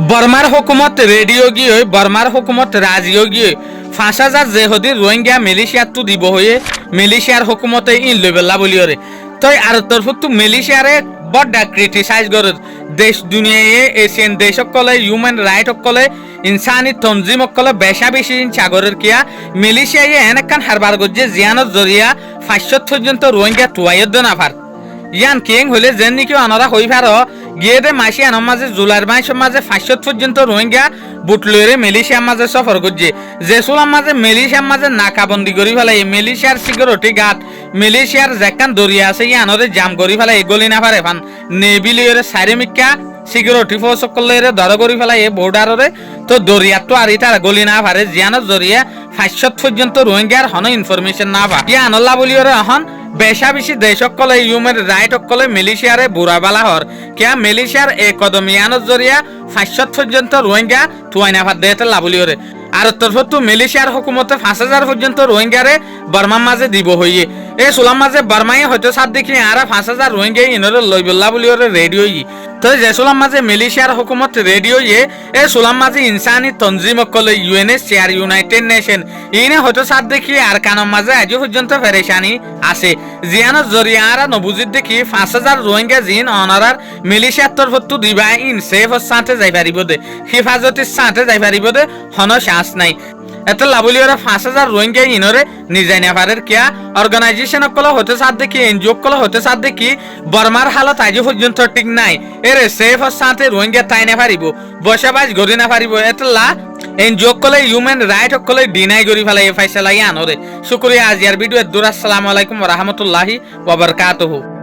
বর্মার হুকুমত রেডিও গিয়ে বর্মার হুকুমত রাজিও গিয়ে ৫,০০০ জেহদি রোহিঙ্গা মালয়েশিয়াত তো দিব হয়ে মালয়েশিয়ার হুকুমতে ইন লইবেলা বলিওরে তই আর তরফত মালয়েশিয়ারে বড় ক্রিটিসাইজ করে দেশ দুনিয়ায় এশিয়ান দেশ সকলে হিউম্যান রাইট সকলে ইনসানি তঞ্জিম সকলে বেশা বেশি সাগরের কিয়া মালয়েশিয়ায় এনেকান হারবার গজ্জে জিয়ানত জরিয়া ৫০০ পর্যন্ত রোহিঙ্গা টুয়াইয়দ নাফার ইয়ান কিং হলে যেন নাকি অনারা হই ফার গিয়ে দে মাসি আনার মাঝে জুলাইর মাসের মাঝে ৫০০ পর্যন্ত রোহিঙ্গা বুটলরে মালয়েশিয়ার মাঝে সফর করছে জেসুলার মাঝে মালয়েশিয়ার মাঝে নাকাবন্দি করি ফেলাই মালয়েশিয়ার সিকিউরিটি গার্ড মালয়েশিয়ার যেকান দরিয়া আছে ইয়ানরে জাম করি ফেলাই গলি না পারে ফান নেবিলিয়রে সাইরেমিকা সিকিউরিটি ফোর্স সকলেরে ধর করি ফেলাই এই বর্ডাররে তো দরিয়া তো আর ইতার গলি না পারে জিয়ানত জরিয়া ৫০০ পর্যন্ত রোহিঙ্গার হন ইনফরমেশন না পা ইয়া আনল্লা বলিওরে এখন বেশা বেশি দেশ সকলে হিউম্যান রাইট সকলে মালয়েশিয়ারে বুড়াবালা হর কিয়া মালয়েশিয়ার এই কদম ইয়ানত জরিয়া ৫০০ পর্যন্ত রোহিঙ্গা তুয়াইনা ভাত দেতে লাবলিওরে আর তরফত মালয়েশিয়ার হুকুমতে ৫,০০০ পর্যন্ত রোহিঙ্গারে বর্মার মাঝে দিব হইয়ে এই সুলাম মাঝে বর্মাই হয়তো সাত দেখি আর ৫,০০০ রোহিঙ্গা ইনরে লইবল্লা বলিওরে রেডিও ই তো যে সুলাম মাঝে মালয়েশিয়ার হুকুমত রেডিও ইয়ে এই সুলাম মাঝে ইনসানি তঞ্জিম সকলে UNHCR ইউনাইটেড নেশন ইনে হয়তো সাত দেখি আর কানম মাঝে আজও পর্যন্ত ফেরেশানি আছে জিয়ানত জরিয়া আর নবুজিত দেখি ৫,০০০ রোহিঙ্গা জিন অনারার মালয়েশিয়ার তরফত দিবা ইন সেফ সাথে যাই পারিব দে হিফাজতির সাথে যাই পারিব দে হন শ্বাস নাই এত লাভলিওরা ৫,০০০ রোহিঙ্গা ইনরে নিজাই না পারে কিয়া অর্গানাইজেশন সকলে হতে সাথ দেখি এনজিও সকলে হতে সাথ দেখি বর্মার হালত আজও পর্যন্ত ঠিক নাই এরে সেফ সাথে রোহিঙ্গা তাই না পারিব বসবাস গড়ি না পারিব এতলা এনজিও সকলে হিউম্যান রাইট সকলে ডিনাই করি ফেলাই এই ফাইসালাই আনরে শুক্রিয়া আজিয়ার ভিডিও দূর আসসালামু আলাইকুম ওয়া রাহমাতুল্লাহি ওয়া বারাকাতুহু।